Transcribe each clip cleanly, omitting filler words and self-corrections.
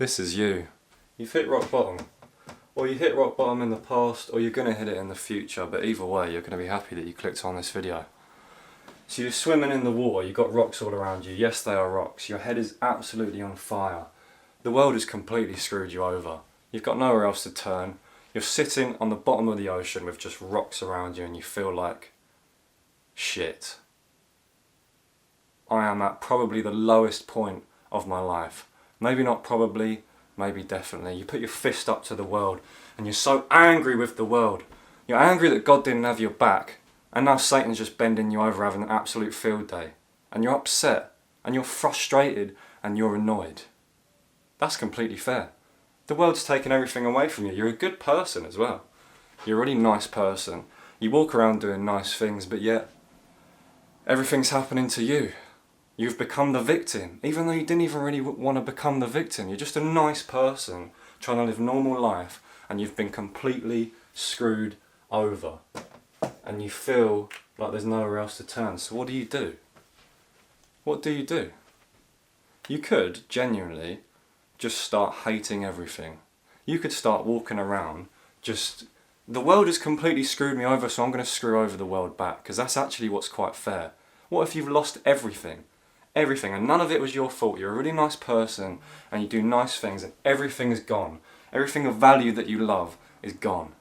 This is you. You've hit rock bottom. Or you hit rock bottom in the past, or you're going to hit it in the future, but either way you're going to be happy that you clicked on this video. So you're swimming in the water, you've got rocks all around you. Yes, they are rocks. Your head is absolutely on fire. The world has completely screwed you over. You've got nowhere else to turn. You're sitting on the bottom of the ocean with just rocks around you and you feel like shit. I am at probably the lowest point of my life. Maybe not probably, maybe definitely. You put your fist up to the world and you're so angry with the world. You're angry that God didn't have your back and now Satan's just bending you over having an absolute field day. And you're upset and you're frustrated and you're annoyed. That's completely fair. The world's taken everything away from you. You're a good person as well. You're a really nice person. You walk around doing nice things, but yet everything's happening to you. You've become the victim, even though you didn't even really want to become the victim. You're just a nice person trying to live normal life and you've been completely screwed over. And you feel like there's nowhere else to turn. So what do you do? What do you do? You could genuinely just start hating everything. You could start walking around just, the world has completely screwed me over, so I'm going to screw over the world back, because that's actually what's quite fair. What if you've lost everything? Everything, and none of it was your fault. You're a really nice person and you do nice things and everything is gone. Everything of value that you love is gone.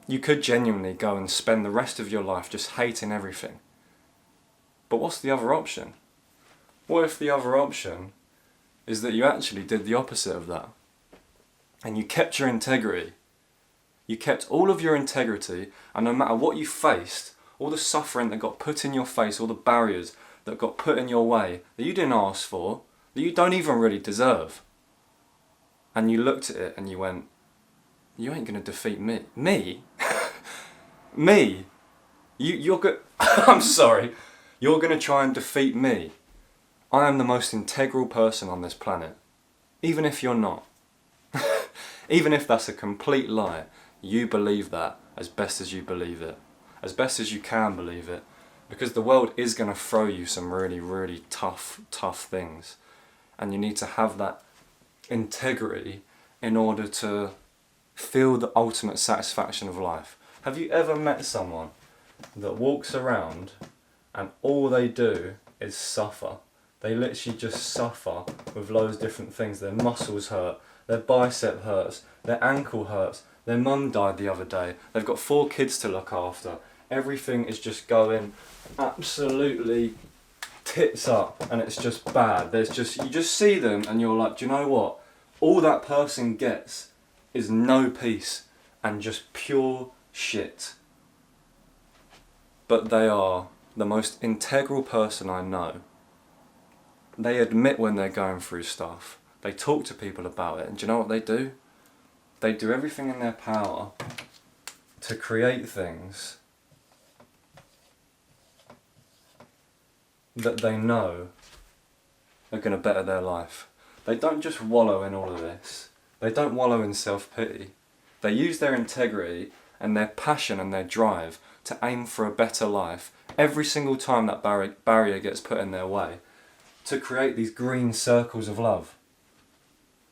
You could genuinely go and spend the rest of your life just hating everything. But what's the other option? What if the other option is that you actually did the opposite of that? And you kept your integrity. You kept all of your integrity, and no matter what you faced, all the suffering that got put in your face, all the barriers that got put in your way, that you didn't ask for, that you don't even really deserve. And you looked at it and you went, you ain't going to defeat me. Me? Me? You're good. I'm sorry. You're going to try and defeat me. I am the most integral person on this planet. Even if you're not. Even if that's a complete lie, you believe that as best as you believe it. As best as you can believe it. Because the world is going to throw you some really, really tough things. And you need to have that integrity in order to feel the ultimate satisfaction of life. Have you ever met someone that walks around and all they do is suffer? They literally just suffer with loads of different things. Their muscles hurt, their bicep hurts, their ankle hurts, their mum died the other day, they've got 4 kids to look after. Everything is just going absolutely tits up and it's just bad. You just see them and you're like, do you know what? All that person gets is no peace and just pure shit. But they are the most integral person I know. They admit when they're going through stuff. They talk to people about it, and do you know what they do? They do everything in their power to create things that they know are going to better their life. They don't just wallow in all of this. They don't wallow in self-pity. They use their integrity and their passion and their drive to aim for a better life every single time that barrier gets put in their way, to create these green circles of love.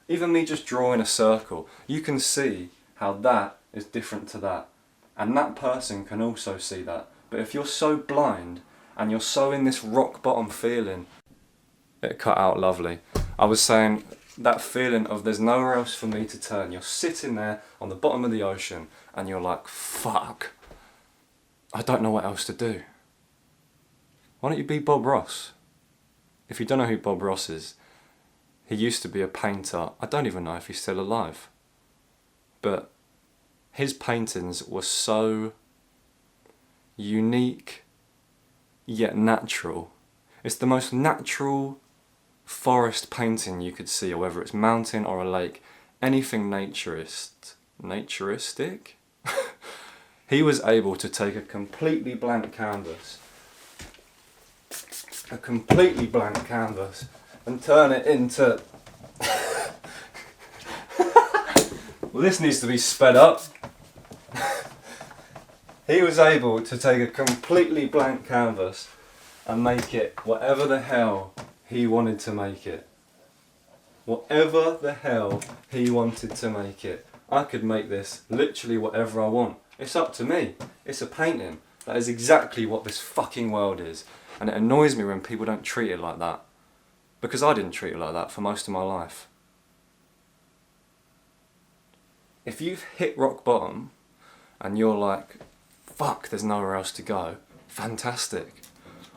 Even me just drawing a circle, you can see how that is different to that. And that person can also see that. But if you're so blind and you're so in this rock bottom feeling, it cut out lovely. I was saying that feeling of there's nowhere else for me to turn. You're sitting there on the bottom of the ocean and you're like, fuck, I don't know what else to do. Why don't you be Bob Ross? If you don't know who Bob Ross is, he used to be a painter. I don't even know if he's still alive. But his paintings were so unique yet natural. It's the most natural forest painting you could see, or whether it's mountain or a lake, anything naturistic. He was able to take a completely blank canvas, and turn it into well, this needs to be sped up. He was able to take a completely blank canvas and make it whatever the hell he wanted to make it. whatever the hell he wanted to make it. I could make this literally whatever I want. It's up to me. It's a painting. That is exactly what this fucking world is. And it annoys me when people don't treat it like that. Because I didn't treat it like that for most of my life. If you've hit rock bottom and you're like, fuck, there's nowhere else to go, fantastic.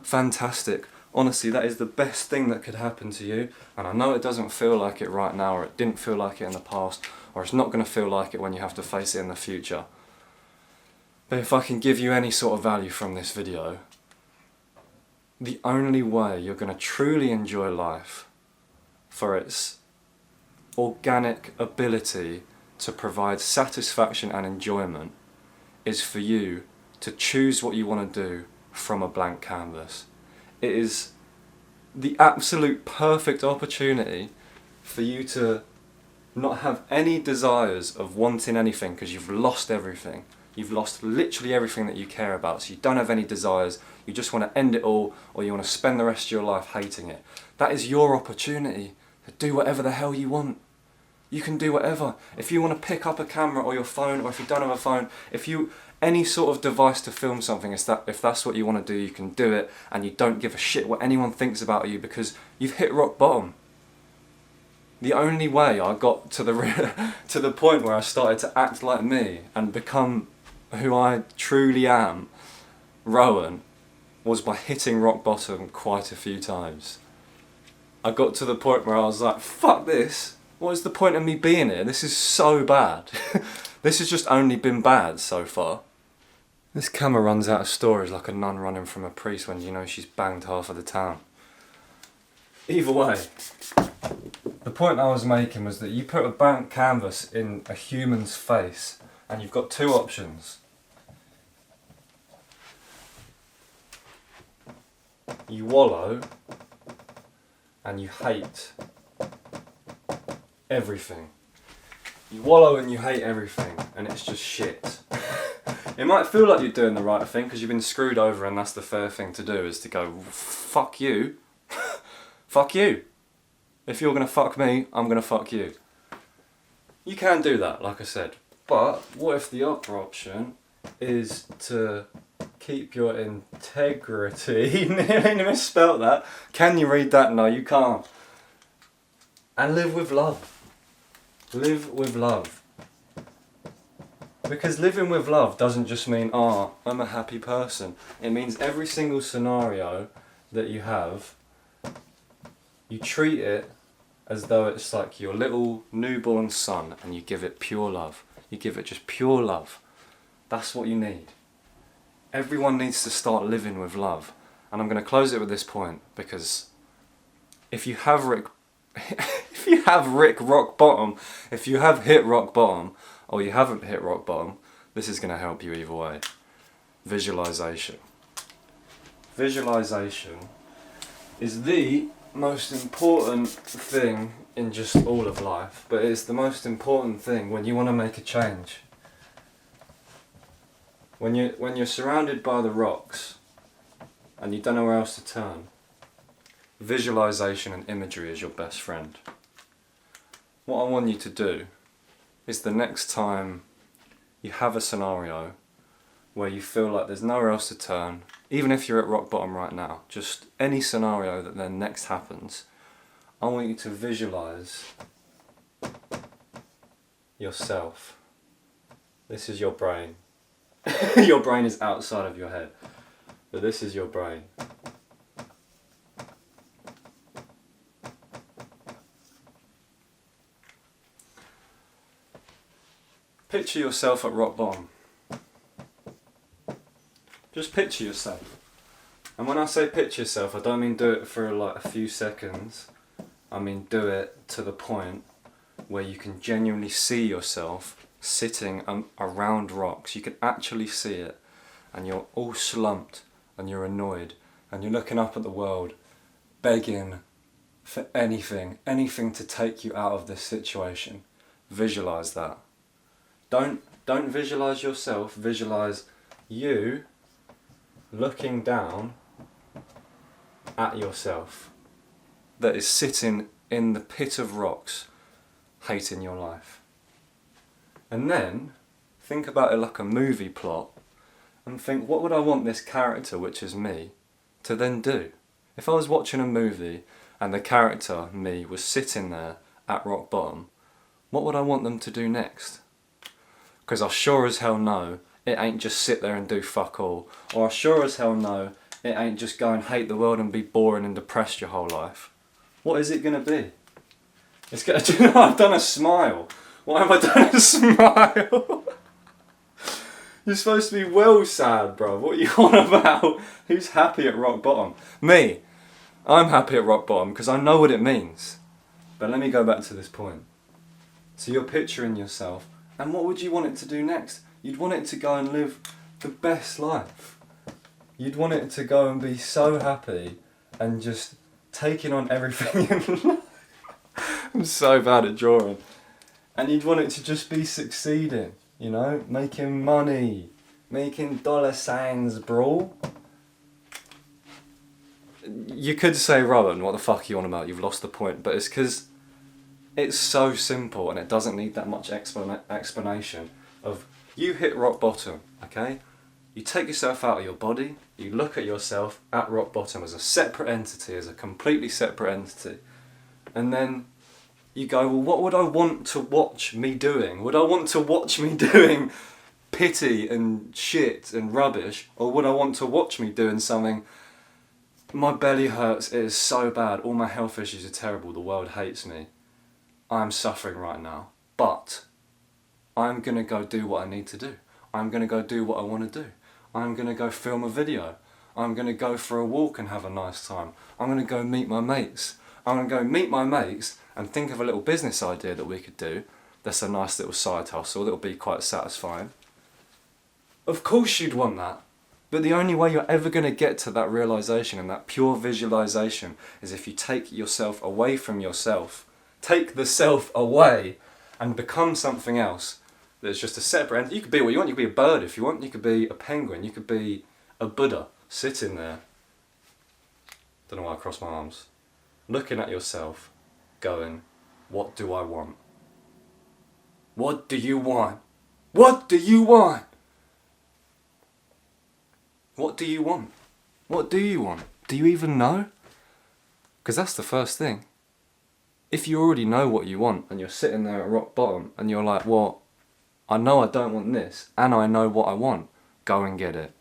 Fantastic. Honestly, that is the best thing that could happen to you. And I know it doesn't feel like it right now, or it didn't feel like it in the past, or it's not going to feel like it when you have to face it in the future. But if I can give you any sort of value from this video, the only way you're going to truly enjoy life for its organic ability to provide satisfaction and enjoyment is for you to choose what you want to do from a blank canvas. It is the absolute perfect opportunity for you to not have any desires of wanting anything because you've lost everything. You've lost literally everything that you care about, so you don't have any desires, you just want to end it all, or you want to spend the rest of your life hating it. That is your opportunity to do whatever the hell you want. You can do whatever. If you want to pick up a camera or your phone, or if you don't have a phone, any sort of device to film something, if that's what you want to do, you can do it, and you don't give a shit what anyone thinks about you because you've hit rock bottom. The only way I got to the point where I started to act like me and become who I truly am, Rowan, was by hitting rock bottom quite a few times. I got to the point where I was like, fuck this, what is the point of me being here? This is so bad. This has just only been bad so far. This camera runs out of stories like a nun running from a priest when you know she's banged half of the town. Either way, the point I was making was that you put a blank canvas in a human's face and you've got two options. You wallow and you hate everything. You wallow and you hate everything and it's just shit. It might feel like you're doing the right thing because you've been screwed over and that's the fair thing to do, is to go, fuck you. Fuck you. If you're gonna fuck me, I'm gonna fuck you. You can do that, like I said. But what if the other option is to keep your integrity? Nearly misspelt that. Can you read that? No, you can't. And live with love. Live with love. Because living with love doesn't just mean, I'm a happy person. It means every single scenario that you have, you treat it as though it's like your little newborn son and you give it pure love. You give it just pure love. That's what you need. Everyone needs to start living with love. And I'm going to close it with this point, because if you have hit rock bottom, if you have hit rock bottom, or you haven't hit rock bottom, this is going to help you either way. Visualization. Visualization is the most important thing in just all of life, but it's the most important thing when you want to make a change. When you're surrounded by the rocks and you don't know where else to turn, visualization and imagery is your best friend. What I want you to do is, the next time you have a scenario where you feel like there's nowhere else to turn, even if you're at rock bottom right now, just any scenario that then next happens, I want you to visualize yourself. This is your brain. Your brain is outside of your head, but this is your brain. Picture yourself at rock bottom. Just picture yourself. And when I say picture yourself, I don't mean do it for like a few seconds. I mean do it to the point where you can genuinely see yourself sitting around rocks. You can actually see it, and you're all slumped and you're annoyed and you're looking up at the world, begging for anything to take you out of this situation. Visualize that. Don't visualize yourself, visualize you looking down at yourself that is sitting in the pit of rocks, hating your life. And then think about it like a movie plot and think, what would I want this character, which is me, to then do? If I was watching a movie and the character, me, was sitting there at rock bottom, what would I want them to do next? Because I sure as hell know it ain't just sit there and do fuck all. Or I sure as hell know it ain't just go and hate the world and be boring and depressed your whole life. What is it going to be? It's going to... Do you know, I've done a smile. Why have I done a smile? You're supposed to be well sad, bro. What are you on about? Who's happy at rock bottom? Me. I'm happy at rock bottom because I know what it means. But let me go back to this point. So you're picturing yourself, and what would you want it to do next? You'd want it to go and live the best life. You'd want it to go and be so happy and just taking on everything in life. I'm so bad at drawing. And you'd want it to just be succeeding, you know, making money, making dollar signs, bro. You could say, Rowan, what the fuck are you on about? You've lost the point. But it's because it's so simple and it doesn't need that much explanation of you hit rock bottom, okay? You take yourself out of your body, you look at yourself at rock bottom as a separate entity, as a completely separate entity. And then you go, well, what would I want to watch me doing? Would I want to watch me doing pity and shit and rubbish? Or would I want to watch me doing something, my belly hurts, it is so bad, all my health issues are terrible, the world hates me, I'm suffering right now, but I'm going to go do what I need to do. I'm going to go do what I want to do. I'm going to go film a video. I'm going to go for a walk and have a nice time. I'm going to go meet my mates. I'm going to go meet my mates and think of a little business idea that we could do that's a nice little side hustle that'll be quite satisfying. Of course you'd want that. But the only way you're ever going to get to that realisation and that pure visualisation is if you take yourself away from yourself, take the self away and become something else that's just a separate entity. You could be what you want, you could be a bird if you want, you could be a penguin, you could be a Buddha sitting there, don't know why I crossed my arms, looking at yourself, going, what do I want? What do you want? What do you want? What do you want? What do you want? Do you even know? Because that's the first thing. If you already know what you want and you're sitting there at rock bottom and you're like, well, I know I don't want this and I know what I want, go and get it.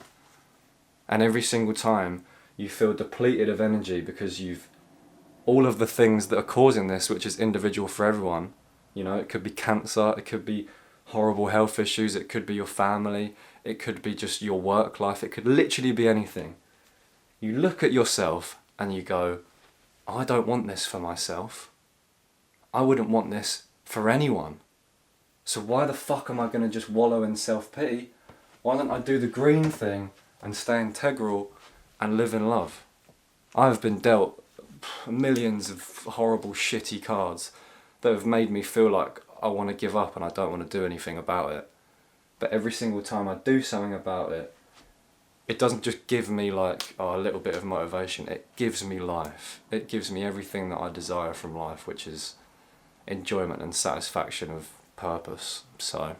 And every single time you feel depleted of energy because you've all of the things that are causing this, which is individual for everyone, you know, it could be cancer, it could be horrible health issues, it could be your family, it could be just your work life, it could literally be anything. You look at yourself and you go, I don't want this for myself. I wouldn't want this for anyone. So why the fuck am I going to just wallow in self-pity? Why don't I do the green thing and stay integral and live in love? I've been dealt millions of horrible shitty cards that have made me feel like I want to give up and I don't want to do anything about it. But every single time I do something about it, it doesn't just give me like a little bit of motivation, it gives me life. It gives me everything that I desire from life, which is enjoyment and satisfaction of purpose. So,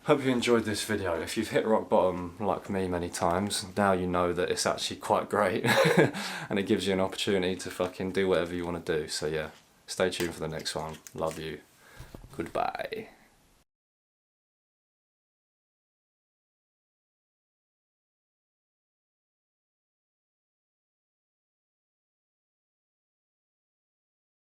hope you enjoyed this video. If you've hit rock bottom like me many times, now you know that it's actually quite great and it gives you an opportunity to fucking do whatever you want to do. So yeah, stay tuned for the next one. Love you. Goodbye.